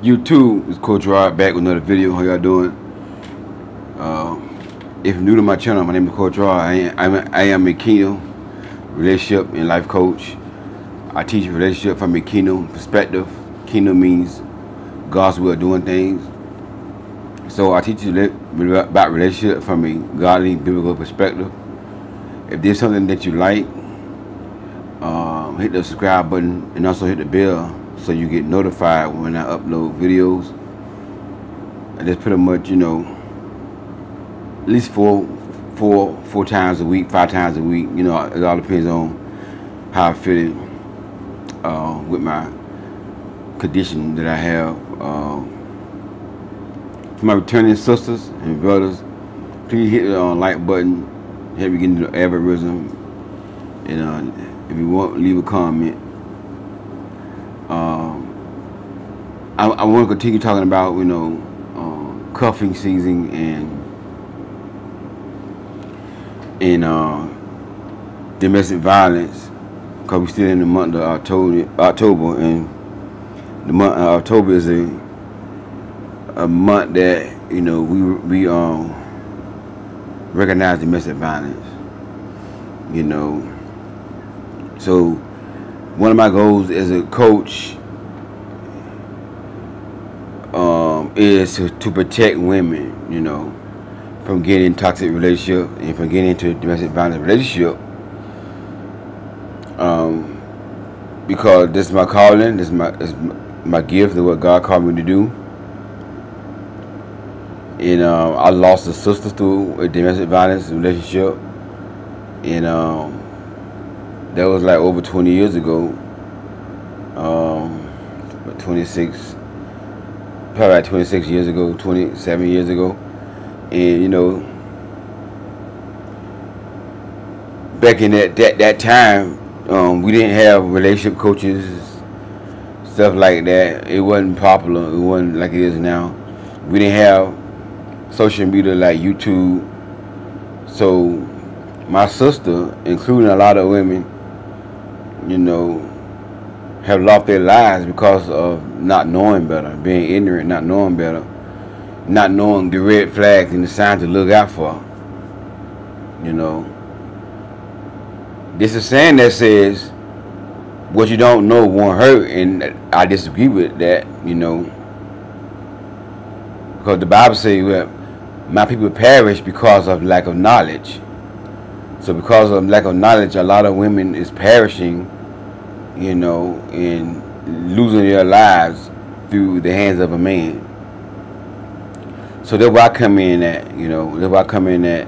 YouTube, it's Coach Rod back with another video. How y'all doing? If you're new to my channel, my name is Coach Rod. I am a kingdom relationship and life coach. I teach relationship from a kingdom perspective. Kingdom means God's way of doing things. So I teach you about relationship from a godly, biblical perspective. If there's something that you like, hit the subscribe button and also hit the bell so you get notified when I upload videos. And that's pretty much, at least four times a week, 5 times a week. It all depends on how I feel it with my condition that I have. For my returning sisters and brothers, please hit the like button, help me get into the algorithm, and if you want, leave a comment. I want to continue talking about cuffing season and domestic violence, because we're still in the month of October, and the month of October is a month that we recognize domestic violence. So one of my goals as a coach is to protect women, from getting in toxic relationship and from getting into a domestic violence relationship. Because this is my calling, this is my gift, of what God called me to do. And I lost a sister through a domestic violence relationship, and that was like over 20 years ago. 26, probably like 26 years ago, 27 years ago. And back in that time, we didn't have relationship coaches, stuff like that. It wasn't popular. It wasn't like it is now. We didn't have social media like YouTube. So my sister, including a lot of women, have lost their lives because of not knowing better, being ignorant, not knowing better, not knowing the red flags and the signs to look out for. There's a saying that says, what you don't know won't hurt, and I disagree with that, because the Bible says, well, my people perish because of lack of knowledge. So because of lack of knowledge, a lot of women is perishing, and losing their lives through the hands of a man. So that's where I come in at, that's where I come in at.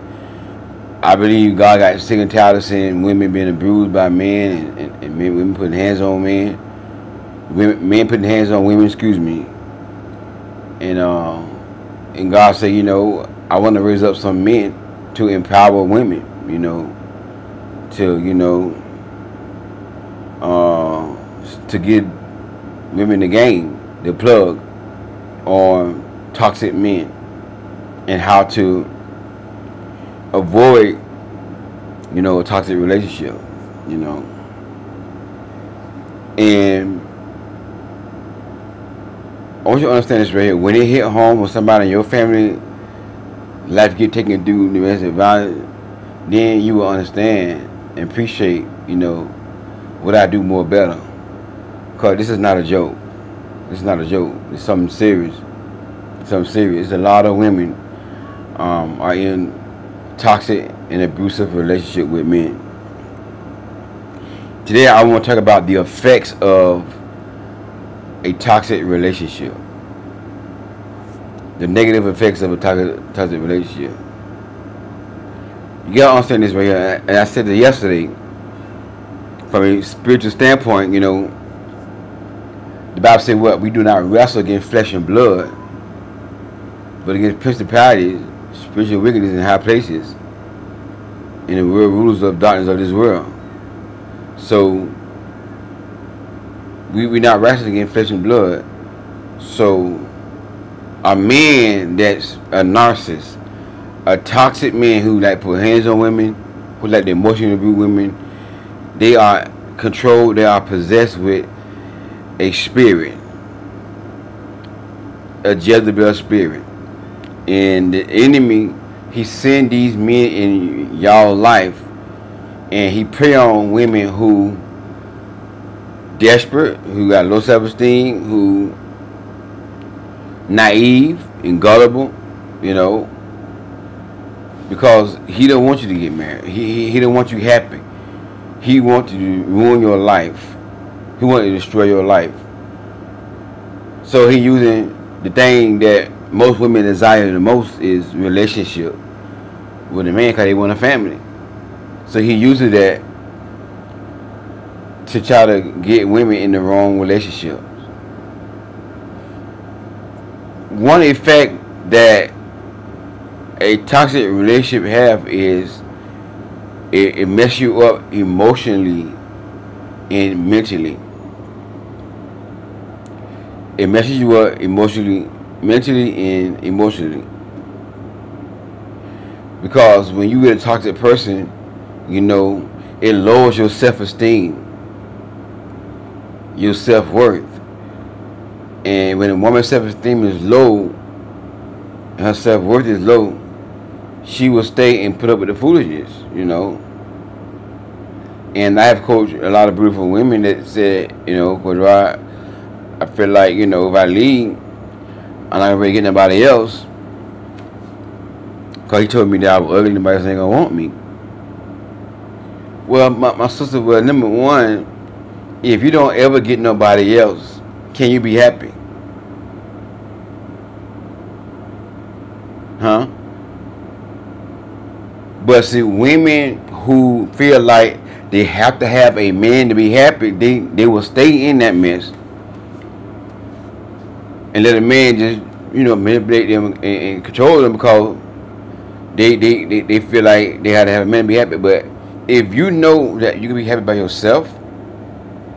I believe God got sick and tired of seeing women being abused by men, and women putting hands on men. Men putting hands on women, excuse me. And God said, I want to raise up some men to empower women, to give women the game, the plug on toxic men and how to avoid, a toxic relationship, And I want you to understand this right here. When it hit home with somebody in your family, life get taken through domestic violence, then you will understand and appreciate, what I do more better. Because this is not a joke. This is not a joke. It's something serious. Something serious. A lot of women are in toxic and abusive relationship with men. Today I want to talk about the effects of a toxic relationship. The negative effects of a toxic relationship. You gotta understand this right here. And I said it yesterday. From a spiritual standpoint, the Bible said what? We do not wrestle against flesh and blood, but against principalities, spiritual wickedness in high places, in the world rulers of darkness of this world. So we not wrestling against flesh and blood. So a man that's a narcissist, a toxic man who like put hands on women, who like the emotional abuse women, they are controlled, they are possessed with a spirit. a Jezebel spirit, and the enemy, he send these men in y'all life, and he prey on women who desperate, who got low self-esteem, who naive and gullible, because he don't want you to get married. He don't want you happy. He wants to ruin your life. He wants to destroy your life. So he using the thing that most women desire the most is relationship with a man, because they want a family. So he uses that to try to get women in the wrong relationships. One effect that a toxic relationship have is it messes you up emotionally and mentally. It messes you up emotionally, mentally, and emotionally. Because when you get a toxic person, it lowers your self-esteem, your self-worth. And when a woman's self-esteem is low, and her self-worth is low, she will stay and put up with the foolishness, And I have coached a lot of beautiful women that said, Coach, I feel like, if I leave, I'm not going to get nobody else. Because he told me that I was ugly, nobody else ain't going to want me. Well, my sister, number one, if you don't ever get nobody else, can you be happy? Huh? But see, women who feel like they have to have a man to be happy, they will stay in that mess and let a man just, manipulate them and control them, because they feel like they have to have a man to be happy. But if you know that you can be happy by yourself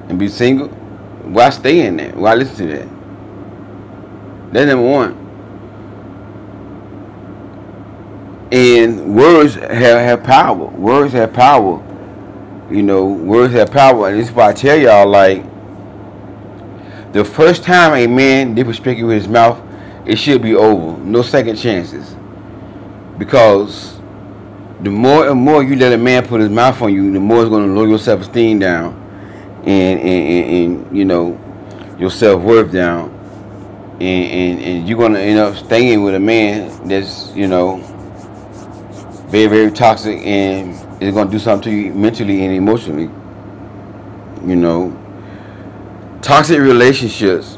and be single, why stay in that? Why listen to that? That's number one. And words have power. Words have power. Words have power. And this is why I tell y'all, like, the first time a man disrespects you with his mouth, it should be over. No second chances. Because the more and more you let a man put his mouth on you, the more it's going to lower your self-esteem down, and your self-worth down, and you're going to end up staying with a man that's very, very toxic, and is going to do something to you mentally and emotionally. Toxic relationships,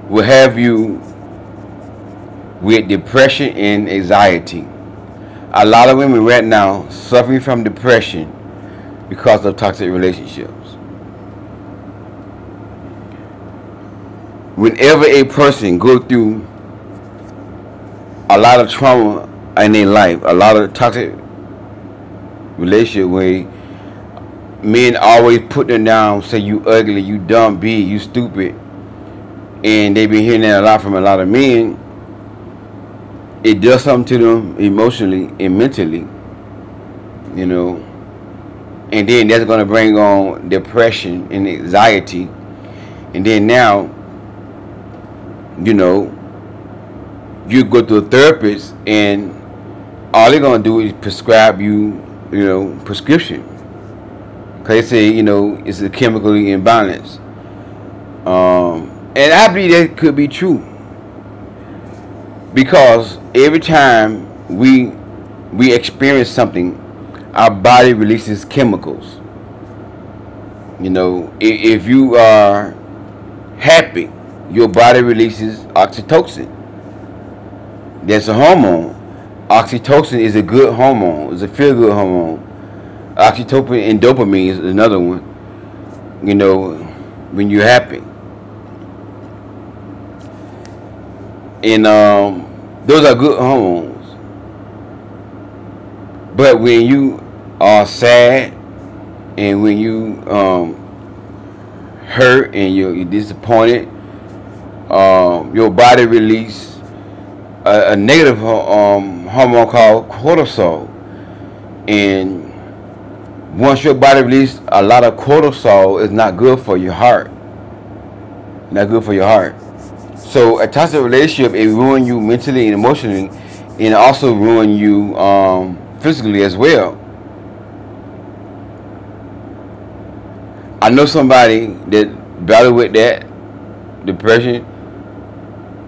will have you with depression and anxiety. A lot of women right now suffering from depression because of toxic relationships. Whenever a person goes through a lot of trauma in their life, a lot of toxic relationship where men always put them down, say you ugly, you dumb, B, you stupid, and they've been hearing that a lot from a lot of men, it does something to them emotionally and mentally, and then that's going to bring on depression and anxiety, and then now, you go to a therapist, and all they're going to do is prescribe you, prescription. Because they say, it's a chemically imbalance. And I believe that could be true. Because every time we experience something, our body releases chemicals. If you are happy, your body releases oxytocin. That's a hormone. Oxytocin is a good hormone. It's a feel-good hormone. Oxytocin and dopamine is another one. When you're happy. And those are good hormones. But when you are sad, and when you hurt and you're disappointed, your body releases a negative hormone called cortisol. And once your body releases a lot of cortisol, it's not good for your heart. not good for your heart. So a toxic relationship, it ruin you mentally and emotionally, and it also ruin you physically as well. I know somebody that battled with that, depression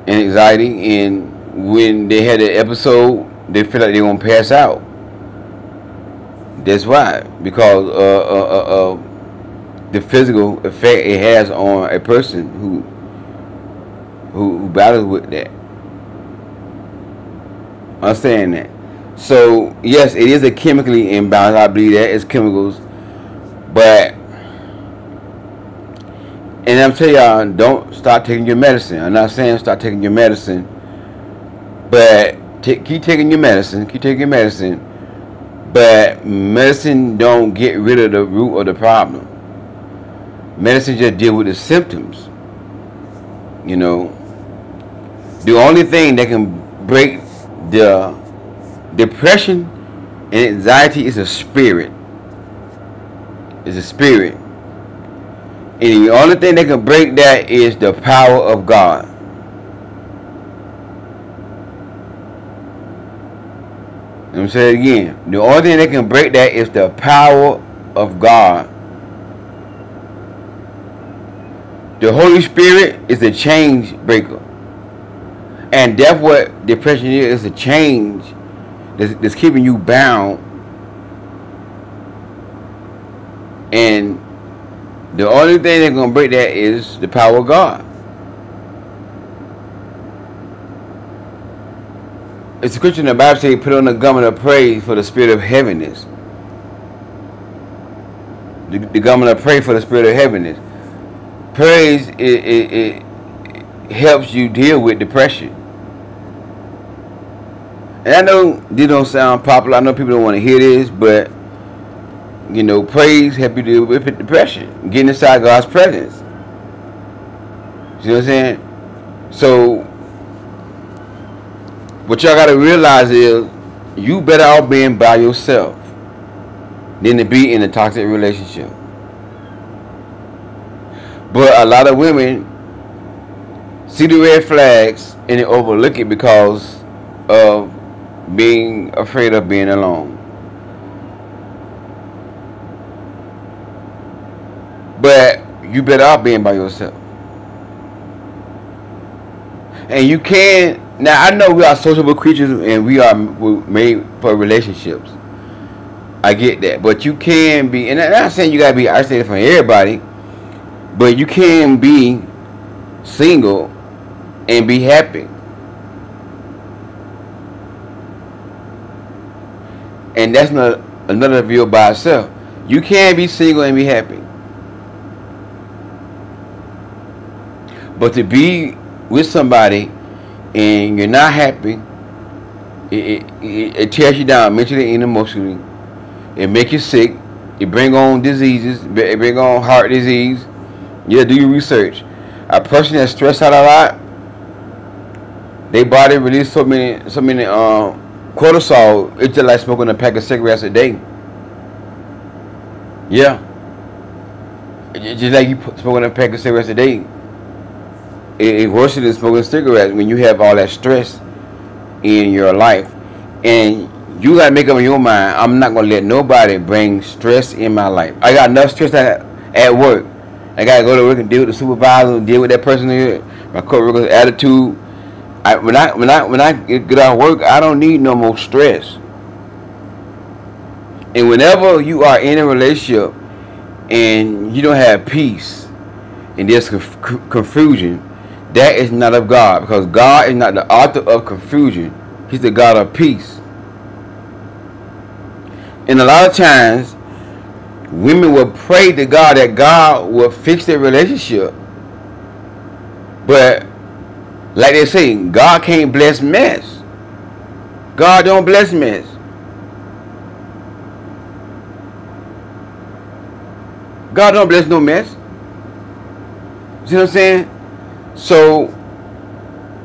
and anxiety, and when they had an episode, they feel like they're gonna pass out. That's why, because the physical effect it has on a person who battles with that. Understand that. So yes, it is a chemically imbalance. I believe that it's chemicals, but and I'm telling y'all, don't start taking your medicine. I'm not saying start taking your medicine, but keep taking your medicine. Keep taking your medicine. But medicine don't get rid of the root of the problem. Medicine just deal with the symptoms. You know, the only thing that can break the depression and anxiety is a spirit. It's a spirit. And the only thing that can break that is the power of God. Let me say it again. The only thing that can break that is the power of God. The Holy Spirit is the change breaker. And that's what depression is, a change that's keeping you bound. And the only thing that's going to break that is the power of God. It's a scripture in the Bible says, put on the garment of praise for the spirit of heaviness. The garment of praise for the spirit of heaviness. Praise, it helps you deal with depression. And I know this don't sound popular. I know people don't want to hear this, but you know, praise help you deal with depression. Getting inside God's presence. You know what I'm saying? So what y'all gotta realize is you better off being by yourself than to be in a toxic relationship. But a lot of women see the red flags and they overlook it because of being afraid of being alone. But you better off being by yourself. And you can. Now I know we are sociable creatures and we're made for relationships. I get that, but you can be, and I'm not saying you gotta be isolated from everybody, but you can be single and be happy. And that's not another view by itself. You can be single and be happy. But to be with somebody and you're not happy, it tears you down mentally and emotionally. It makes you sick. It bring on diseases. It bring on heart disease. Yeah, do your research. A person that's stressed out a lot, their body release so many cortisol. It's just like smoking a pack of cigarettes a day. Yeah, it's just like you smoking a pack of cigarettes a day. It's worse than smoking cigarettes when you have all that stress in your life. And you got to make up in your mind, I'm not going to let nobody bring stress in my life. I got enough stress at work. I got to go to work and deal with the supervisor, deal with that person here, my coworker's attitude. When I get out of work, I don't need no more stress. And whenever you are in a relationship and you don't have peace and there's confusion, that is not of God, because God is not the author of confusion. He's the God of peace. And a lot of times, women will pray to God that God will fix their relationship. But, like they say, God can't bless mess. God don't bless mess. God don't bless no mess. See what I'm saying? So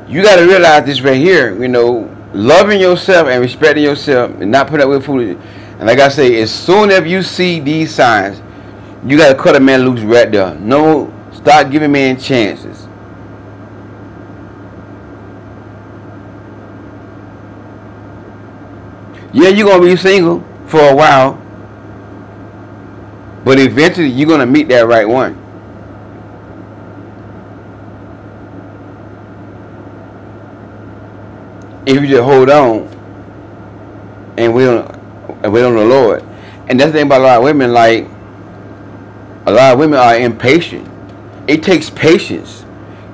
you got to realize this right here. You know, loving yourself and respecting yourself and not putting up with foolishness. And like I say, as soon as you see these signs, you got to cut a man loose right there. No, Stop giving men chances. Yeah, you're going to be single for a while, but eventually you're going to meet that right one. If you just hold on and wait on the Lord. And that's the thing about a lot of women, like, a lot of women are impatient. It takes patience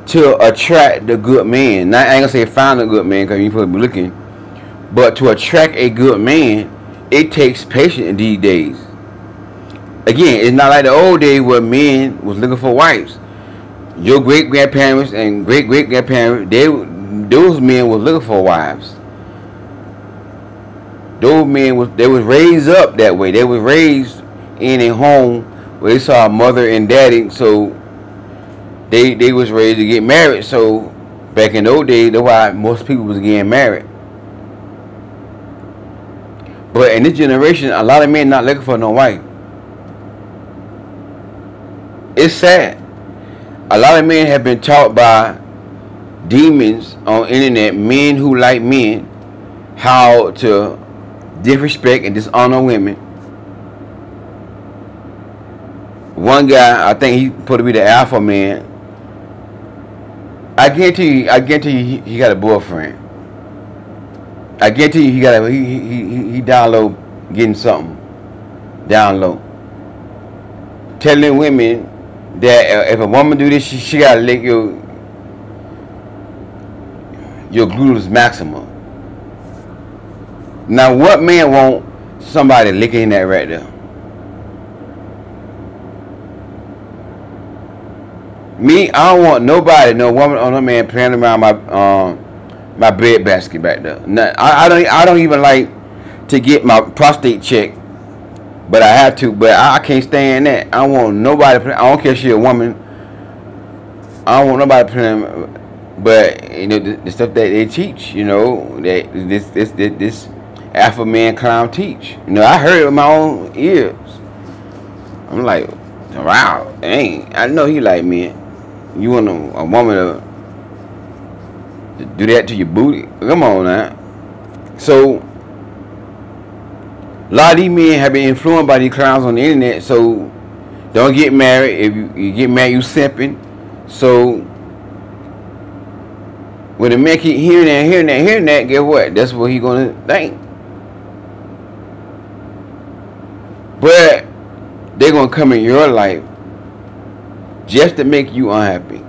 to attract the good man. Now, I ain't gonna say find a good man, because you probably be looking, but to attract a good man, it takes patience these days. Again, it's not like the old days where men was looking for wives. Your great grandparents and great great grandparents, those men was looking for wives. Those men was raised up that way. They was raised in a home where they saw a mother and daddy, so they was raised to get married. So back in those days, that's why most people was getting married. But in this generation, a lot of men not looking for no wife. It's sad. A lot of men have been taught by demons on internet, men who like men, how to disrespect and dishonor women. One guy, I think he's supposed to be the alpha man. I guarantee you, he got a boyfriend. I guarantee you, he download getting something down low. Telling women that if a woman do this, she gotta lick your gluteus maximum. Now, what man want somebody licking that right there? Me, I don't want nobody, no woman or no man playing around my bread basket back there. Now, I don't even like to get my prostate checked, but I have to. But I can't stand that. I don't want nobody. I don't care if she's a woman. I don't want nobody playing. But you know the stuff that they teach. You know that this alpha man clown teach. You know, I heard it with my own ears. I'm like, wow, dang! I know he like me. You want a woman to do that to your booty? Come on now. So a lot of these men have been influenced by these clowns on the internet. So don't get married. If you get married, you simping. So when the man keep hearing that, guess what? That's what he gonna think. But they're gonna come in your life just to make you unhappy.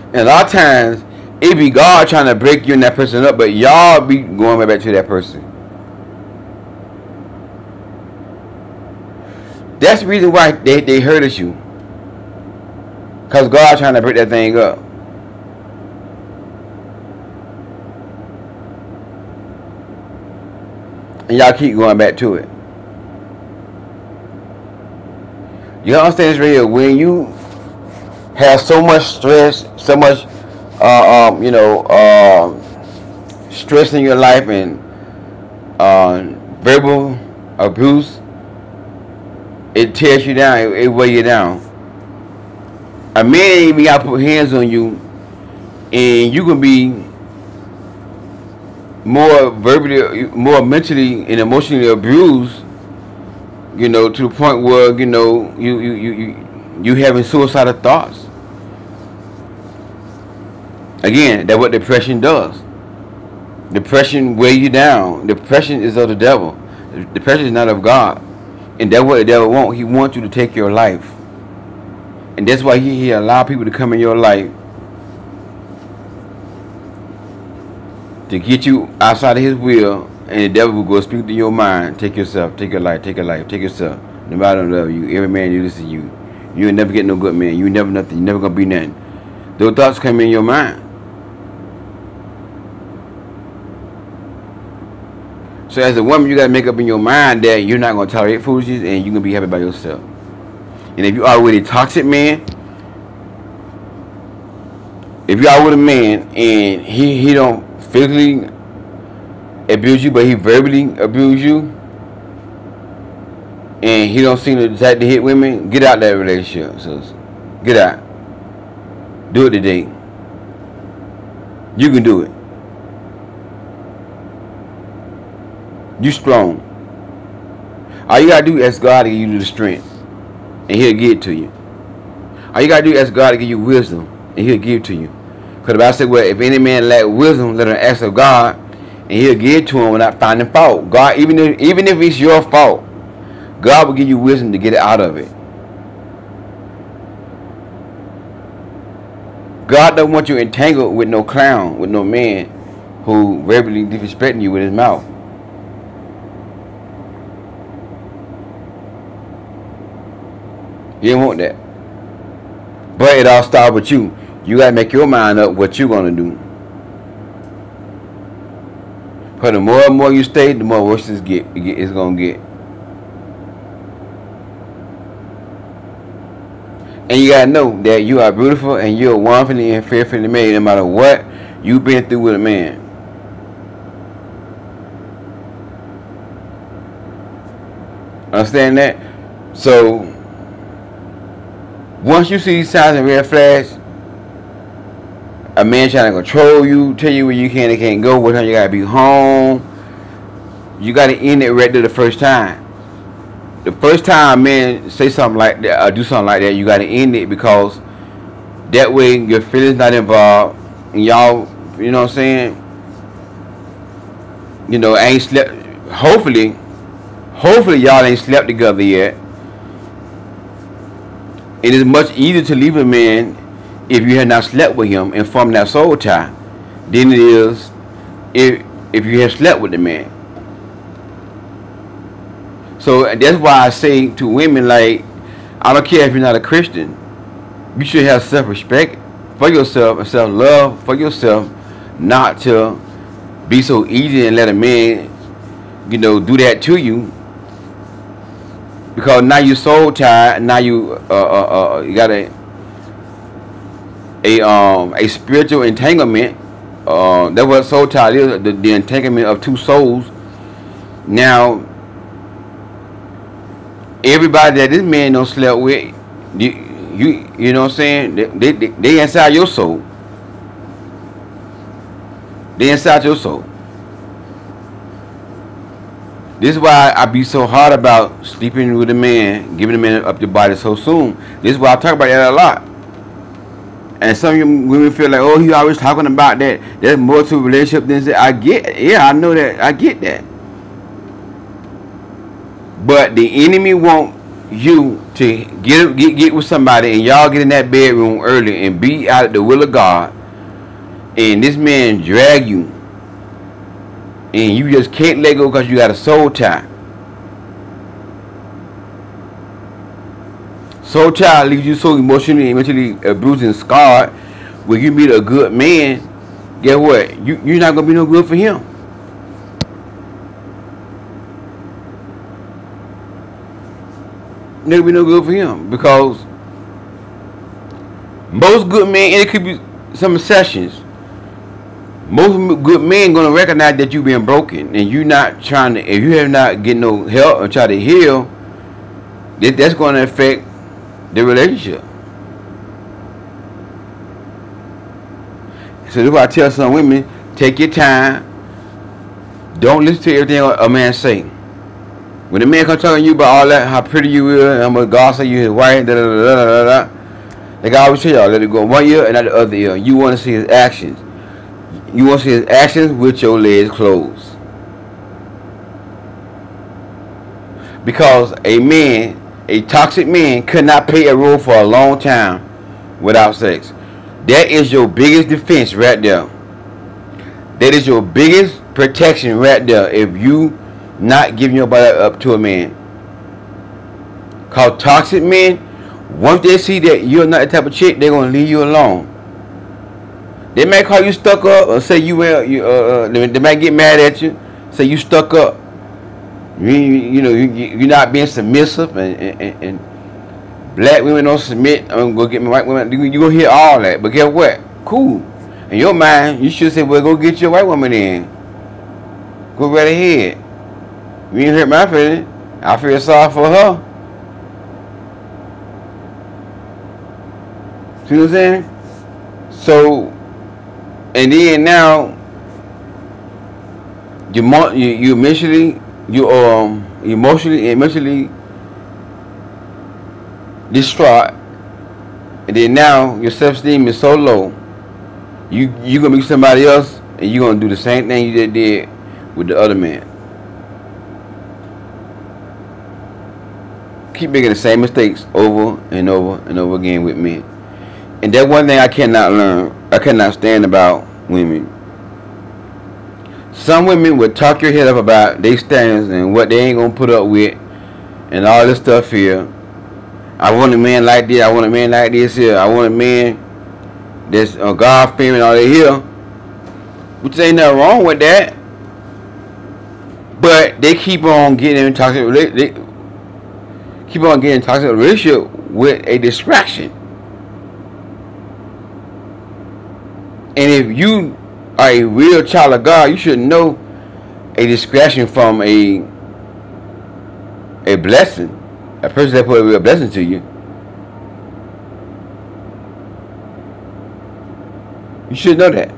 And a lot of times it be God trying to break you and that person up, but y'all be going right back to that person. That's the reason why they hurt us you. Because God trying to break that thing up. And y'all keep going back to it. You understand this radio? When you have so much stress, so much, stress in your life and verbal abuse, it tears you down. It weighs you down. A man ain't even got to put hands on you, and you can be more verbally, more mentally and emotionally abused. You know, to the point where you having suicidal thoughts. Again, that's what depression does. Depression weigh you down. Depression is of the devil. Depression is not of God. And that's what the devil wants. He wants you to take your life. And that's why he allow people to come in your life to get you outside of his will. And the devil will go speak to your mind. Take yourself. Take your life. Take your life. Take yourself. Nobody don't love you. Every man do this to you. You'll never get no good man. You never nothing. You never gonna be nothing. Those thoughts come in your mind. So as a woman, you gotta make up in your mind that you're not gonna tolerate foolishness and you're gonna be happy by yourself. And if you are with a toxic man, if you are with a man and he don't physically abuse you, but he verbally abuse you, and he don't seem to type to hit women, get out that relationship, sis. Get out. Do it today. You can do it. You strong. All you gotta do is ask God to give you the strength, and He'll give it to you. All you gotta do is ask God to give you wisdom, and He'll give it to you. Because the Bible said, well, if any man lack wisdom, let him ask of God, and He'll give it to him without finding fault. God, even if it's your fault, God will give you wisdom to get it out of it. God don't want you entangled with no clown, with no man who verbally disrespecting you with his mouth. He don't want that. But it all starts with you. You gotta make your mind up what you're gonna do. Because the more and more you stay, the more worse it's gonna get. And you gotta know that you are beautiful and you're wonderfully and fearfully made, no matter what you've been through with a man. Understand that? So once you see these signs and red flags, a man trying to control you, tell you where you can and can't go, what time you gotta be home, you gotta end it right there the first time. The first time a man say something like that or do something like that, you gotta end it, because that way your feelings not involved, and y'all, you know what I'm saying, you know, ain't slept. Hopefully y'all ain't slept together yet. It is much easier to leave a man if you have not slept with him and formed that soul tie than it is if you have slept with the man. So that's why I say to women, like, I don't care if you're not a Christian, you should have self-respect for yourself and self-love for yourself, not to be so easy and let a man, you know, do that to you. Because now you're soul tied. Now you got a spiritual entanglement. That's what soul tie is, the entanglement of two souls. Now everybody that this man don't slept with, you know what I'm saying? They inside your soul. They inside your soul. This is why I be so hard about sleeping with a man, giving a man up your body so soon. This is why I talk about that a lot. And some of you women feel like, oh, he always talking about that. There's more to a relationship than that. I I know that. I get that. But the enemy want you to get with somebody and y'all get in that bedroom early and be out of the will of God, and this man drag you, and you just can't let go because you got a soul tie. Soul tie leaves you so emotionally and mentally abused and scarred. When you meet a good man, guess what? You're not gonna be no good for him. Never be no good for him, because most good men, and it could be some exceptions, most good men gonna recognize that you been broken and you not trying to, if you have not get no help or try to heal, that's gonna affect the relationship. So that's why I tell some women, take your time. Don't listen to everything a man say. When a man come talking to you about all that, how pretty you is, and what God say you his wife, da da da da da da, like I always tell y'all, let it go one ear and not the other ear. You want to see his actions. You want to see his actions with your legs closed. Because a toxic man could not play a role for a long time without sex. That is your biggest defense right there. That is your biggest protection right there, if you not giving your body up to a man. Cause toxic men, once they see that you're not the type of chick, they're gonna leave you alone. They might call you stuck up, or say they might get mad at you, say you stuck up. You know, you're not being submissive, and black women don't submit. I'm gonna go get my white women. You gonna hear all that, but guess what? Cool. In your mind, you should say, well, go get your white woman in. Go right ahead. You ain't hurt my feelings. I feel sorry for her. See what I'm saying? So, and then now, you emotionally, emotionally distraught, and then now your self-esteem is so low. You gonna meet somebody else, and you gonna do the same thing you just did with the other man. Keep making the same mistakes over and over and over again with men. And that one thing I cannot learn, I cannot stand about women. Some women would talk your head up about their standards and what they ain't gonna put up with, and all this stuff here. I want a man like this. I want a man like this here. I want a man that's God fearing, all that here. Which ain't nothing wrong with that. But they keep on getting in toxic. They keep on getting toxic relationship with a distraction. And if you are a real child of God, you should know a distraction from a blessing. A person that put a real blessing to you. You should know that.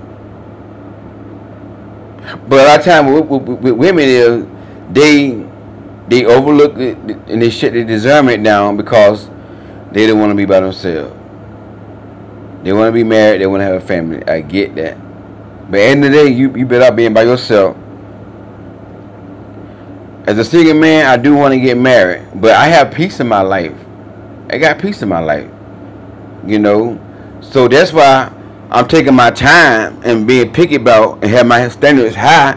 But a lot of times with women is they overlook it and they shut their discernment down because they don't want to be by themselves. They want to be married. They want to have a family. I get that. But at the end of the day, you better off being by yourself. As a single man, I do want to get married, but I have peace in my life. I got peace in my life, you know. So that's why I'm taking my time and being picky about and have my standards high,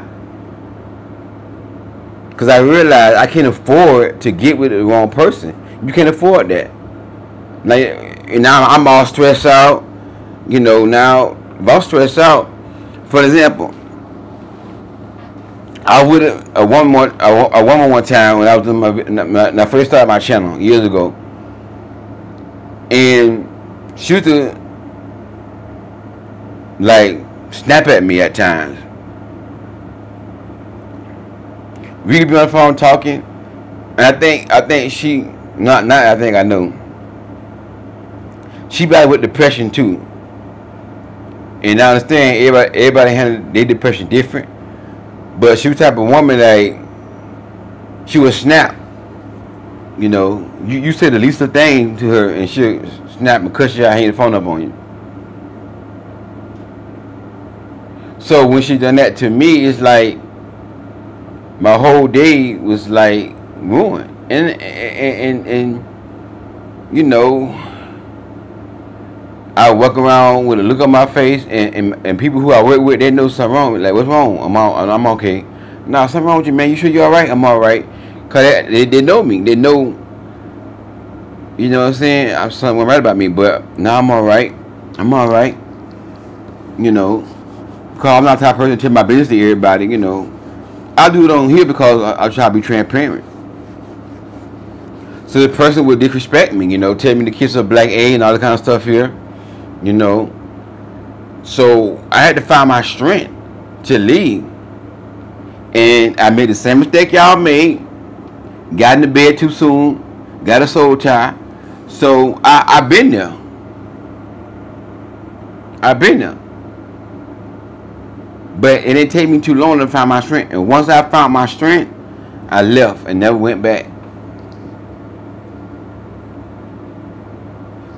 because I realize I can't afford to get with the wrong person. You can't afford that. Now I'm all stressed out. You know, now if I'm stressed out, for example, I would a woman one time when I was doing when I first started my channel years ago, and she used to like snap at me at times. We could be on the phone talking, and I think she I know she battled with depression too. And I understand everybody handle their depression different. But she was the type of woman like she would snap. You know, you say the least thing to her and she'll snap and cuss you out, hang the phone up on you. So when she done that to me, it's like my whole day was like ruined. And you know, I walk around with a look on my face, and people who I work with, they know something wrong. Like, what's wrong? I'm okay. Nah, something wrong with you, man. You sure you're alright? I'm alright. Cause they know me. They know, you know what I'm saying? I'm something right about me, but now I'm alright. I'm alright. You know, cause I'm not the type of person to tell my business to everybody. You know, I do it on here because I try to be transparent. So the person would disrespect me, you know, tell me to kiss a black A and all that kind of stuff here. You know, so I had to find my strength to leave, and I made the same mistake y'all made. Got in the bed too soon, got a soul tie. So I've been there. I've been there, but it didn't take me too long to find my strength. And once I found my strength, I left and never went back.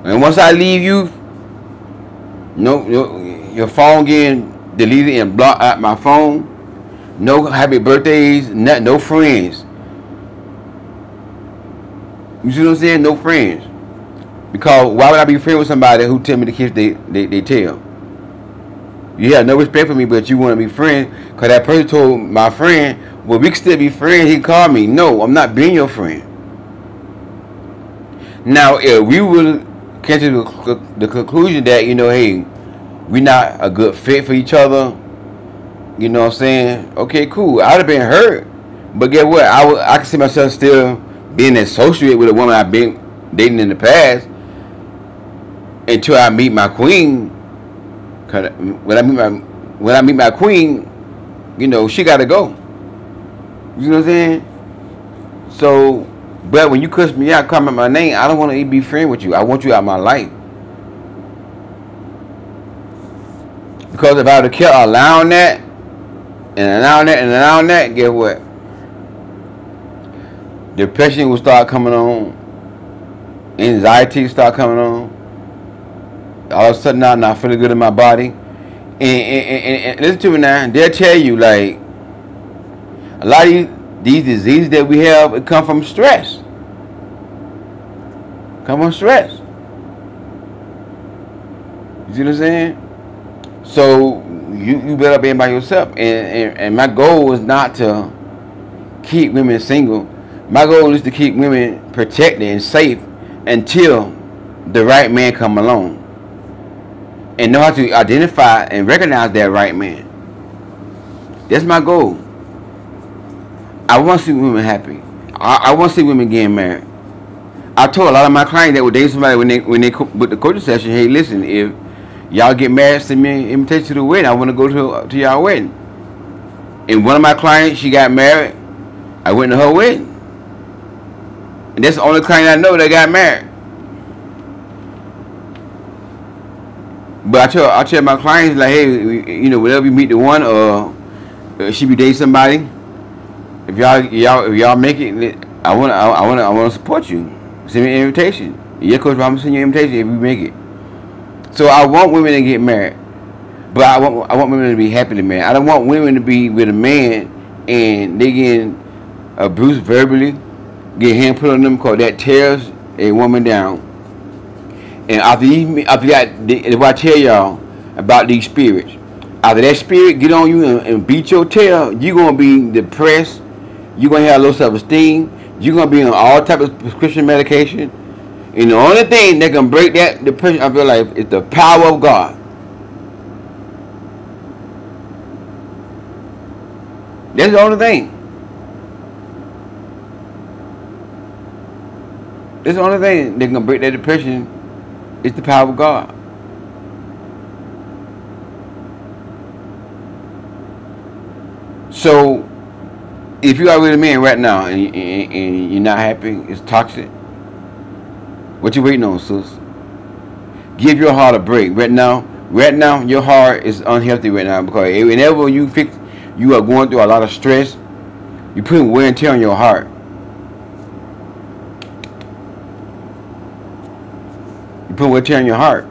And once I leave you, your phone getting deleted and blocked out my phone. No happy birthdays, no friends. You see what I'm saying? No friends. Because why would I be friends with somebody who tell me to kiss they tail? You have no respect for me, but you want to be friends. Because that person told my friend, well, we can still be friends. He called me. No, I'm not being your friend. Now, if we would came to the conclusion that, you know, hey, we're not a good fit for each other, you know what I'm saying? Okay, cool. I'd have been hurt, but guess what? I can see myself still being associated with a woman I've been dating in the past until I meet my queen. Cause when I meet my queen, you know, she got to go. You know what I'm saying? So, but when you cuss me out, comment my name, I don't want to be friends with you. I want you out of my life. Because if I would have kept allowing that, and allowing that, guess what? Depression will start coming on. Anxiety will start coming on. All of a sudden, I'm not feeling good in my body. And listen to me now. They'll tell you, like, a lot of these diseases that we have, it come from stress. Come from stress. You see what I'm saying? So you better be by yourself. And my goal is not to keep women single. My goal is to keep women protected and safe until the right man come along. And know how to identify and recognize that right man. That's my goal. I want to see women happy. I want to see women getting married. I told a lot of my clients that would date somebody when they book the coaching session, hey, listen, if y'all get married, send me an invitation to the wedding. I want to go to y'all wedding. And one of my clients, she got married. I went to her wedding. And that's the only client I know that got married. But I tell my clients, like, hey, you know, whenever you meet the one, or she be dating somebody, if y'all make it, I wanna support you. Send me an invitation. Yeah, Coach, I'm gonna send you an invitation if you make it. So I want women to get married, but I want women to be happy to marry. I don't want women to be with a man and they getting abused verbally, get hand put on them, because that tears a woman down. And after that, what I tell y'all about these spirits, after that spirit get on you and beat your tail, you're gonna be depressed. You're gonna have low self-esteem. You're gonna be on all type of prescription medication. And the only thing that can break that depression of your life is the power of God. That's the only thing. That's the only thing that can break that depression. It's the power of God. So, if you are with a man right now and you're not happy, it's toxic, what you waiting on, sis? Give your heart a break. Right now, your heart is unhealthy right now, because whenever you are going through a lot of stress, you're putting wear and tear on your heart. Put wear and tear on your heart.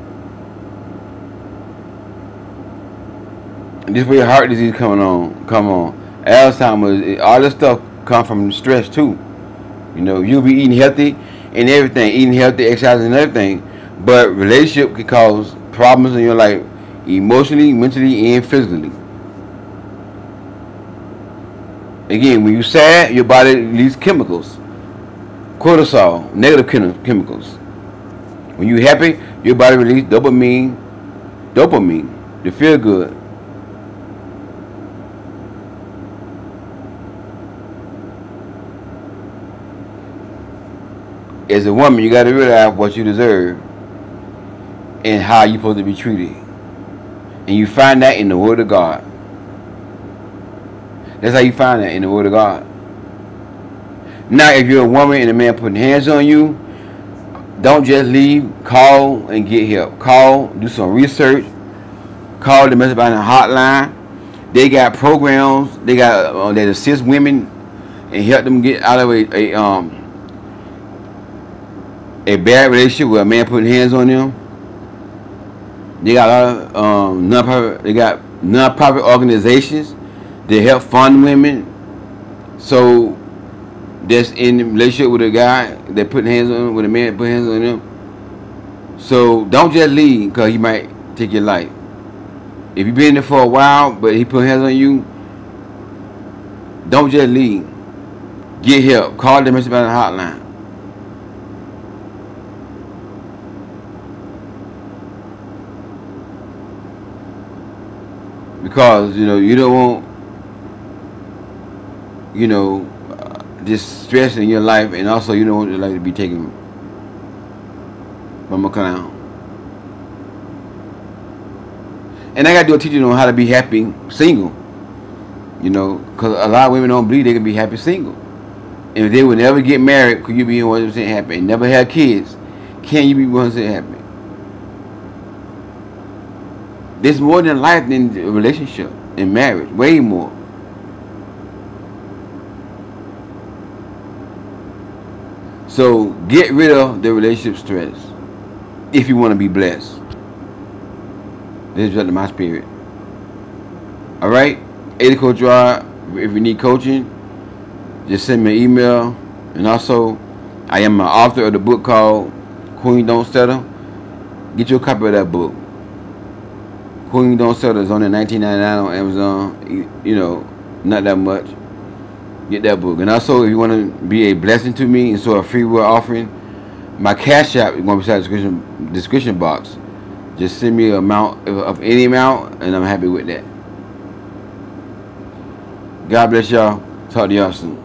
And this is where your heart disease come on. Alzheimer's, all this stuff come from stress too. You know, you'll be eating healthy and everything, exercising and everything, but relationship can cause problems in your life, emotionally, mentally, and physically. Again, when you're sad, your body releases chemicals, cortisol, negative chemicals. When you're happy, your body releases dopamine to feel good. As a woman, you got to realize what you deserve and how you're supposed to be treated. And you find that in the Word of God. That's how you find that, in the Word of God. Now, if you're a woman and a man putting hands on you, don't just leave. Call and get help. Call, do some research. Call the domestic violence hotline. They got programs. They got that assist women and help them get out of a bad relationship where a man putting hands on them. They got a lot of non-profit organizations that help fund women. So that's in a relationship with a guy that putting hands on them, with a man putting hands on them. So don't just leave because he might take your life. If you've been there for a while but he put hands on you, don't just leave. Get help. Call the domestic violence hotline. Because, you know, you don't want, this stress in your life, and also you don't want your life to be taken from a clown. And I got to do a teaching on how to be happy single. You know, because a lot of women don't believe they can be happy single. if they would never get married, could you be 100% happy? And never have kids, can you be 100% happy? There's more than life than a relationship and marriage. Way more. So get rid of the relationship stress if you want to be blessed. This is just my spirit. Alright? Coach Rod, if you need coaching, just send me an email. And also, I am an author of the book called Queen Don't Settle. Get your copy of that book. Queen Don't Settle is only $19.99 on Amazon. You know, not that much. Get that book. And also, if you want to be a blessing to me and so a free will offering, my Cash App is going to be in the description box. Just send me an amount of any amount, and I'm happy with that. God bless y'all. Talk to y'all soon.